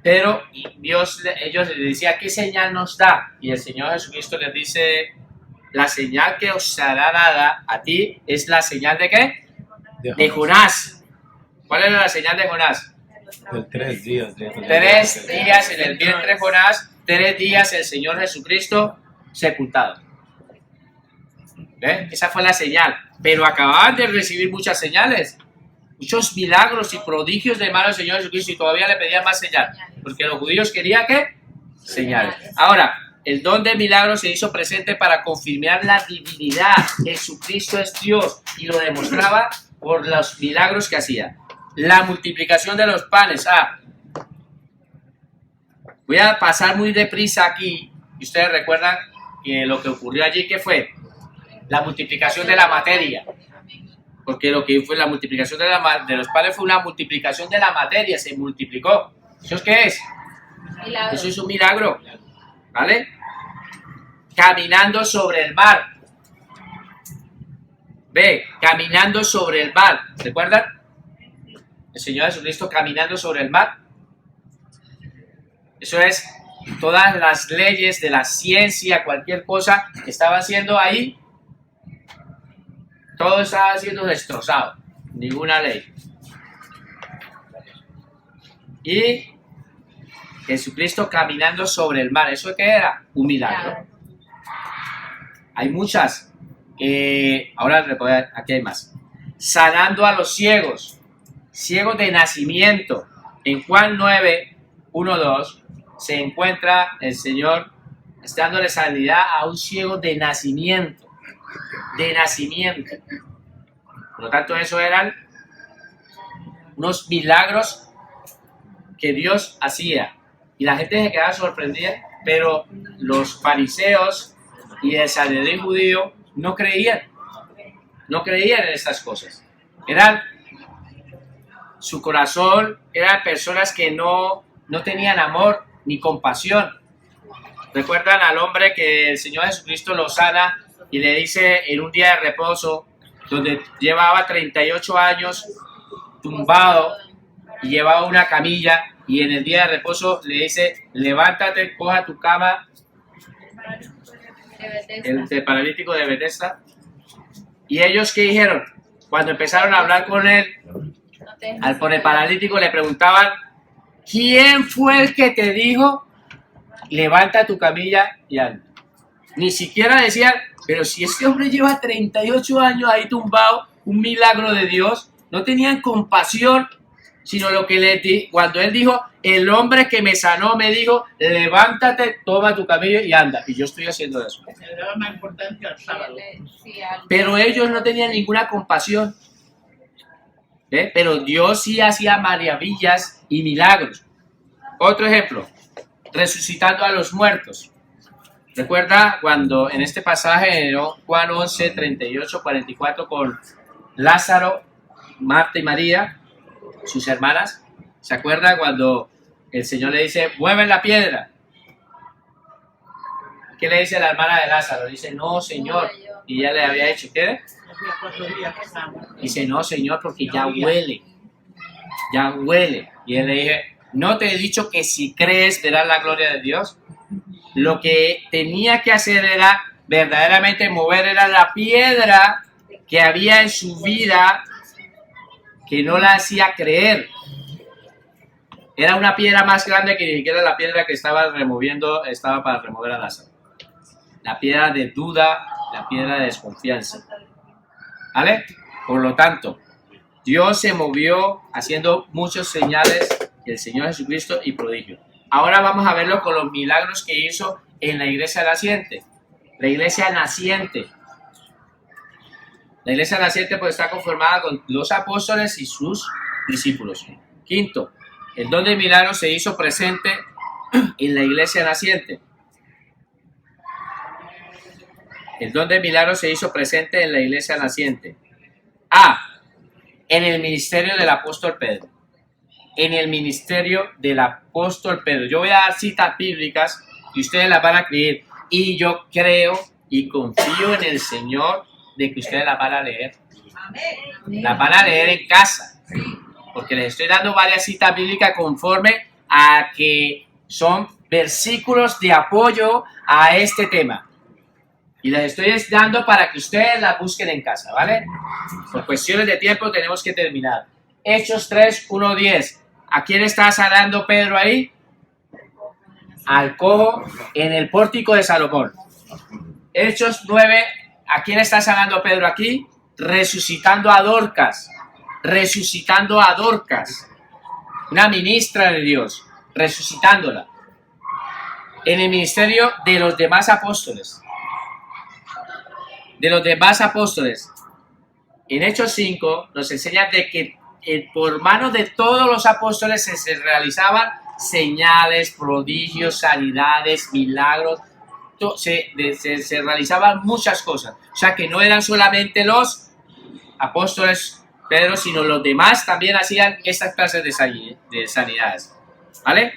Pero ellos les decían: ¿qué señal nos da? Y el Señor Jesucristo les dice: la señal que os será dada a ti es la señal de ¿qué? De Jonás. ¿Cuál era la señal de Jonás? De 3 días. 3 días en el vientre de Jonás, 3 días el Señor Jesucristo sepultado. ¿Ven? Esa fue la señal. Pero acababan de recibir muchas señales, muchos milagros y prodigios de mano del Señor Jesucristo, y todavía le pedían más señal, porque los judíos querían ¿qué? Señales. Ahora, el don de milagros se hizo presente para confirmar la divinidad. Jesucristo es Dios y lo demostraba por los milagros que hacía. La multiplicación de los panes. Voy a pasar muy deprisa aquí. Y ustedes recuerdan que lo que ocurrió allí, ¿qué fue? La multiplicación de la materia. Porque lo que fue la multiplicación de los panes fue una multiplicación de la materia, se multiplicó. ¿Eso qué es? Milagro. Eso es un milagro, ¿vale? Caminando sobre el mar. Ve, caminando sobre el mar. ¿Recuerdan? El Señor Jesucristo caminando sobre el mar. Eso es, todas las leyes de la ciencia, cualquier cosa que estaban siendo ahí, todo estaba siendo destrozado, ninguna ley. Y Jesucristo caminando sobre el mar, ¿eso qué era? Un milagro. Hay muchas, ahora aquí hay más. Sanando a los ciegos, ciegos de nacimiento. En Juan 9, 1, 2, se encuentra el Señor dándole sanidad a un ciego de nacimiento. De nacimiento. Por lo tanto, eso eran unos milagros que Dios hacía. Y la gente se quedaba sorprendida, pero los fariseos y el Sanedrín judío no creían en estas cosas. Su corazón eran personas que no tenían amor ni compasión. Recuerdan al hombre que el Señor Jesucristo lo sana y le dice en un día de reposo, donde llevaba 38 años tumbado y llevaba una camilla, y en el día de reposo le dice, levántate, coja tu cama, el paralítico de Betesda. ¿Y ellos qué dijeron? Cuando empezaron a hablar con él, con el paralítico, le preguntaban, ¿quién fue el que te dijo, levanta tu camilla y anda? Ni siquiera decían, pero si este hombre lleva 38 años ahí tumbado, un milagro de Dios. No tenían compasión, sino lo que cuando él dijo, el hombre que me sanó me dijo, levántate, toma tu camilla y anda. Y yo estoy haciendo eso. Le daba más importancia al sábado. Pero ellos no tenían ninguna compasión. Pero Dios sí hacía maravillas y milagros. Otro ejemplo, resucitando a los muertos. Recuerda cuando en este pasaje, ¿no? Juan 11, 38, 44, con Lázaro, Marta y María, sus hermanas. ¿Se acuerda cuando el Señor le dice, mueven la piedra? ¿Qué le dice la hermana de Lázaro? Dice, no, Señor. Y ya le había dicho, ¿qué? Hacía 4 días que estábamos. Dice, no, Señor, porque ya huele. Ya huele. Y él le dije, ¿no te he dicho que si crees verás la gloria de Dios? Lo que tenía que hacer era verdaderamente mover, era la piedra que había en su vida que no la hacía creer. Era una piedra más grande que ni siquiera la piedra que estaba para remover a Lázaro. La piedra de duda, la piedra de desconfianza. ¿Vale? Por lo tanto, Dios se movió haciendo muchos señales del Señor Jesucristo y prodigios. Ahora vamos a verlo con los milagros que hizo en la iglesia naciente. La iglesia naciente. La iglesia naciente pues está conformada con los apóstoles y sus discípulos. Quinto, el don de milagros se hizo presente en la iglesia naciente. El don de milagros se hizo presente en la iglesia naciente. A. En el ministerio del apóstol Pedro. En el ministerio del apóstol Pedro. Yo voy a dar citas bíblicas y ustedes las van a escribir. Y yo creo y confío en el Señor de que ustedes las van a leer. Las van a leer en casa. Porque les estoy dando varias citas bíblicas conforme a que son versículos de apoyo a este tema. Y les estoy dando para que ustedes las busquen en casa, ¿vale? Por cuestiones de tiempo tenemos que terminar. Hechos 3, 1, 10. ¿A quién está sanando Pedro ahí? Al cojo en el pórtico de Salomón. Hechos 9. ¿A quién está sanando Pedro aquí? Resucitando a Dorcas. Resucitando a Dorcas. Una ministra de Dios. Resucitándola. En el ministerio de los demás apóstoles. De los demás apóstoles. En Hechos 5 nos enseña de que por manos de todos los apóstoles se realizaban señales, prodigios, sanidades, milagros, se realizaban muchas cosas. O sea que no eran solamente los apóstoles Pedro, sino los demás también hacían estas clases de sanidades. ¿Vale?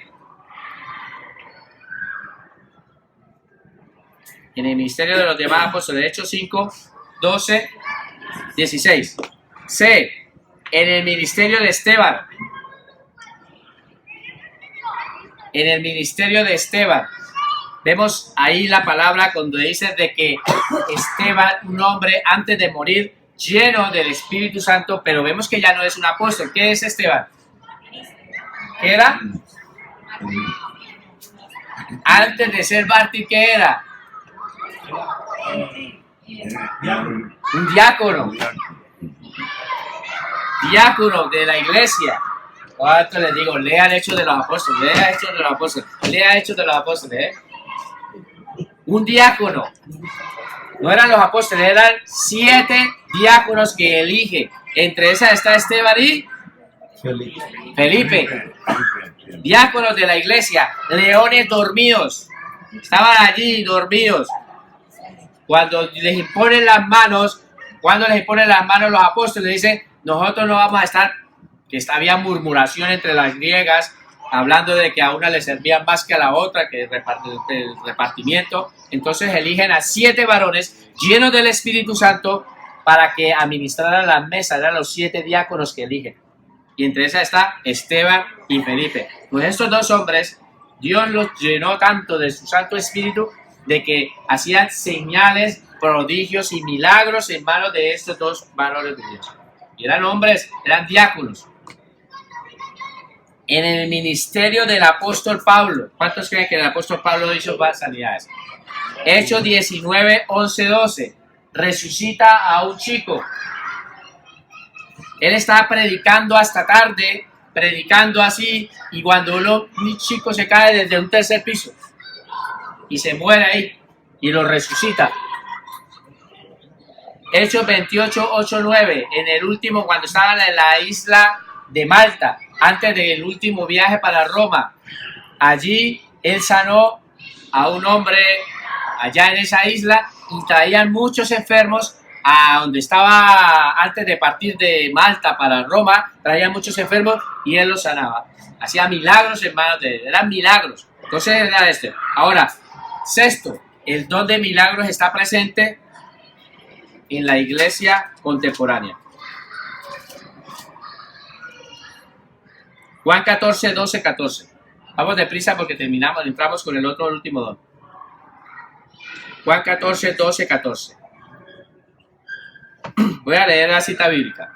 En el ministerio de los demás apóstoles, Hechos 5, 12, 16. C. En el ministerio de Esteban. En el ministerio de Esteban. Vemos ahí la palabra cuando dice de que Esteban, un hombre antes de morir, lleno del Espíritu Santo, pero vemos que ya no es un apóstol. ¿Qué es Esteban? ¿Qué era? Antes de ser mártir, ¿qué era? Un diácono. Diácono de la iglesia. ¿Cuánto les digo? Lean Hechos de los Apóstoles, lea Hechos de los Apóstoles, lea Hechos de los Apóstoles, Un diácono. No eran los apóstoles, eran 7 diáconos que elige. Entre esas está Esteban y Felipe. Diáconos de la iglesia, leones dormidos. Estaban allí dormidos. Cuando les imponen las manos los apóstoles, dicen, nosotros no vamos a estar, que había murmuración entre las griegas, hablando de que a una le servían más que a la otra, que el repartimiento. Entonces eligen a 7 varones llenos del Espíritu Santo para que administraran las mesas. Eran los 7 diáconos que eligen. Y entre esas está Esteban y Felipe. Pues estos 2 hombres, Dios los llenó tanto de su Santo Espíritu de que hacían señales, prodigios y milagros en manos de estos 2 varones de Dios. Y eran hombres, eran diáconos. En el ministerio del apóstol Pablo, ¿cuántos creen que el apóstol Pablo hizo sanidades? Hechos 19, 11, 12. Resucita a un chico. Él estaba predicando hasta tarde, predicando así, y cuando un chico se cae desde un 3er piso y se muere ahí, y lo resucita. Hechos 28, 8, 9. En el último, cuando estaban en la isla de Malta, antes del último viaje para Roma, allí él sanó a un hombre allá en esa isla y traían muchos enfermos a donde estaba antes de partir de Malta para Roma, traían muchos enfermos y él los sanaba. Hacía milagros en manos de él, eran milagros. Entonces era este. Ahora, sexto, el don de milagros está presente en la iglesia contemporánea. Juan 14, 12, 14. Vamos deprisa porque entramos con el último don. Juan 14, 12, 14. Voy a leer la cita bíblica.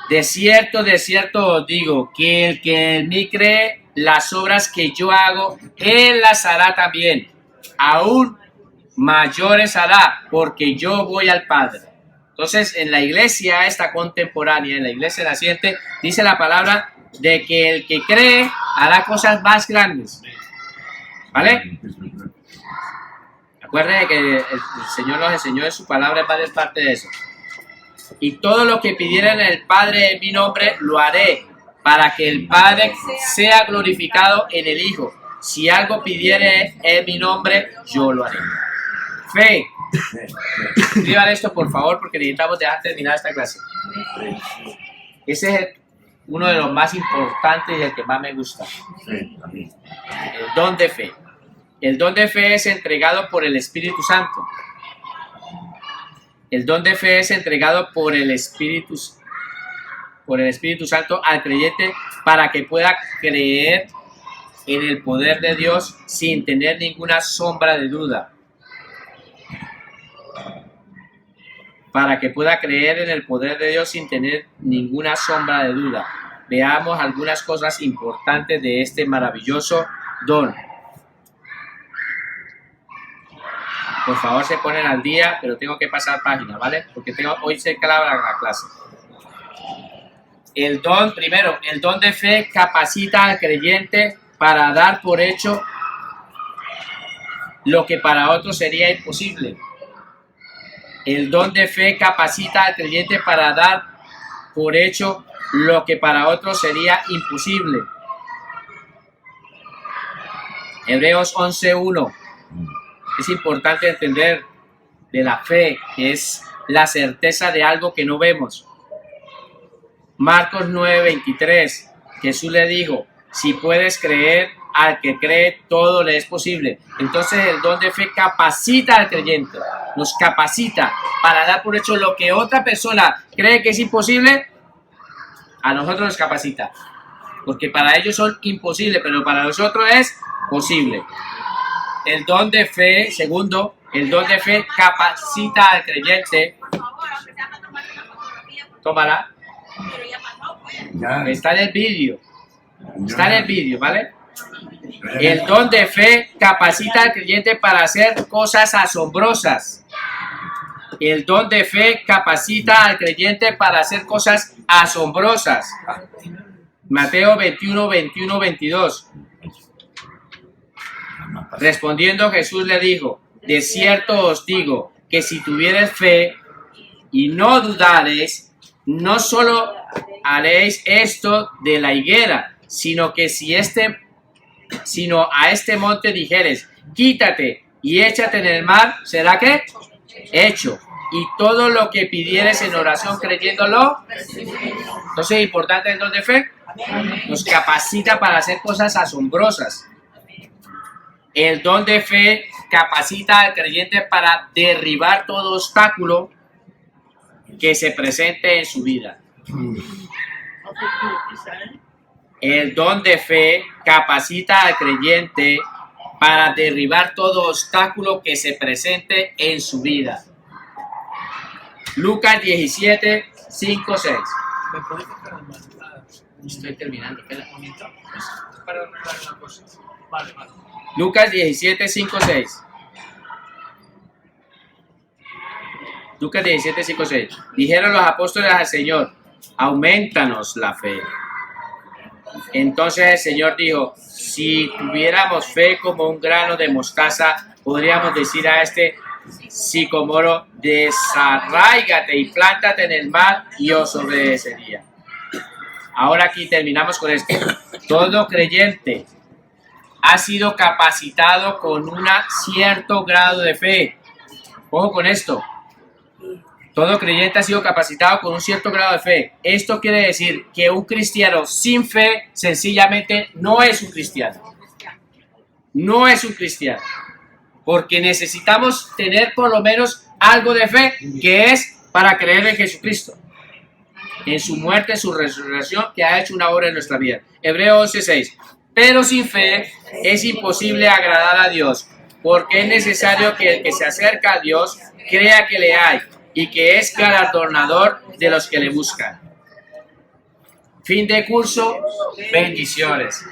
De cierto os digo, que el que en mí cree, las obras que yo hago, él las hará también. Aún mayores hará, porque yo voy al Padre. Entonces, en la iglesia esta contemporánea, en la iglesia naciente, dice la palabra de que el que cree hará cosas más grandes. ¿Vale? Acuérdense que el Señor nos enseñó en su palabra en varias partes de eso. Y todo lo que pidieren el Padre en mi nombre, lo haré, para que el Padre sea glorificado en el Hijo. Si algo pidiere en mi nombre, yo lo haré. Fe. Escriban esto, por favor, porque necesitamos dejar terminar esta clase. Ese es uno de los más importantes y el que más me gusta. El don de fe. El don de fe es entregado por el Espíritu Santo. El don de fe es entregado por el Espíritu Santo al creyente para que pueda creer en el poder de Dios sin tener ninguna sombra de duda. Para que pueda creer en el poder de Dios sin tener ninguna sombra de duda. Veamos algunas cosas importantes de este maravilloso don. Por favor, se ponen al día, pero tengo que pasar página, ¿vale? Porque hoy se clava la clase. El don, primero, el don de fe capacita al creyente para dar por hecho lo que para otros sería imposible. El don de fe capacita al creyente para dar por hecho lo que para otros sería imposible. Hebreos 11:1. Es importante entender de la fe, que es la certeza de algo que no vemos. Marcos 9:23. Jesús le dijo, si puedes creer, al que cree todo le es posible. Entonces el don de fe capacita al creyente, nos capacita para dar por hecho lo que otra persona cree que es imposible, a nosotros nos capacita, porque para ellos son imposibles, pero para nosotros es posible. El don de fe, segundo, el don de fe capacita al creyente. Tómala. Está en el vídeo. Está en el vídeo, ¿vale? El don de fe capacita al creyente para hacer cosas asombrosas. El don de fe capacita al creyente para hacer cosas asombrosas. Mateo 21, 21, 22. Respondiendo Jesús le dijo, de cierto os digo que si tuviereis fe y no dudareis, no solo haréis esto de la higuera, sino que sino a este monte dijeres, quítate y échate en el mar, ¿será que? Hecho. Y todo lo que pidieres en oración creyéndolo. Entonces es importante el don de fe. Nos capacita para hacer cosas asombrosas. El don de fe capacita al creyente para derribar todo obstáculo que se presente en su vida. El don de fe capacita al creyente para derribar todo obstáculo que se presente en su vida. Lucas 17, 5, 6. ¿Me puedes dejar la mano? Estoy terminando, espera un momento. Para arreglar una cosa. Vale, vale. Lucas 17, 5, 6. Lucas 17, 5, 6. Dijeron los apóstoles al Señor, aumentanos la fe. Entonces el Señor dijo, si tuviéramos fe como un grano de mostaza, podríamos decir a este sicomoro, desarráigate y plántate en el mar, y os obedecería. Ahora aquí terminamos con esto. Todo creyente ha sido capacitado con un cierto grado de fe. Ojo con esto. Todo creyente ha sido capacitado con un cierto grado de fe. Esto quiere decir que un cristiano sin fe sencillamente no es un cristiano. No es un cristiano. Porque necesitamos tener por lo menos algo de fe, que es para creer en Jesucristo, en su muerte, en su resurrección, que ha hecho una obra en nuestra vida. Hebreos 11:6. Pero sin fe es imposible agradar a Dios, porque es necesario que el que se acerca a Dios crea que le hay y que es galardonador de los que le buscan. Fin de curso. Bendiciones.